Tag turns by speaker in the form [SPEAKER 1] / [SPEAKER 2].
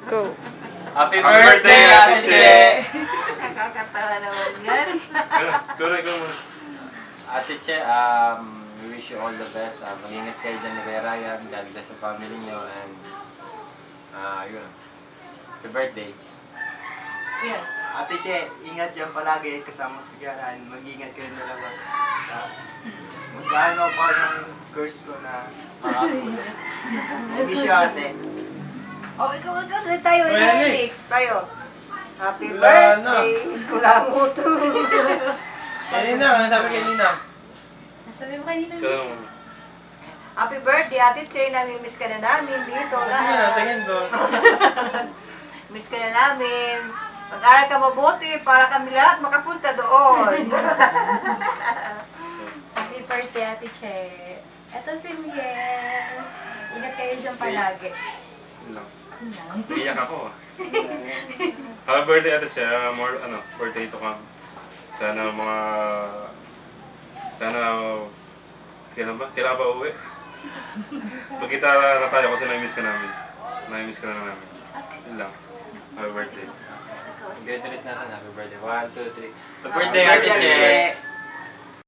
[SPEAKER 1] Go.
[SPEAKER 2] Happy birthday, Ate Che!
[SPEAKER 3] Nakakatawa naman yan.
[SPEAKER 4] Go.
[SPEAKER 2] Ate Che, we wish you all the best. Mag-ingat kayo dyan ni Kuya Ryan. God bless the family niyo. And, yun. Happy birthday.
[SPEAKER 3] Yan.
[SPEAKER 5] Ate Che, ingat dyan palagi kasama sa garan. Mag-ingat kayo dalawa. Magkano pa ng curse ko na makakula. Miss you, ate.
[SPEAKER 3] Oh, ikaw. Tayo,
[SPEAKER 4] Oh, yan, next.
[SPEAKER 3] Tayo. Happy
[SPEAKER 4] Wala na.
[SPEAKER 3] birthday. Wala mo to.
[SPEAKER 4] Kanina, ano sabi kanina?
[SPEAKER 6] Sabi mo kanina.
[SPEAKER 3] Happy birthday, Ate Che. Namimiss ka na namin dito.
[SPEAKER 4] Tingin doon.
[SPEAKER 3] Miss ka na namin. Mag-aral ka mabuti para kami lahat makapunta doon.
[SPEAKER 6] Happy birthday, Ate Che. Eto si Miel. Ingat kayo dyan palagi.
[SPEAKER 4] Iyak ako. Happy birthday, Ate Che. More, birthday to come. Sana kailan ba? Kailan ba uwi? Pagkita na tayo kasi na-miss ka namin. Na-miss ka na namin. Yun lang. Happy birthday.
[SPEAKER 2] Congratulate natin. Happy birthday. 1, 2, 3. Happy birthday, Ate Che!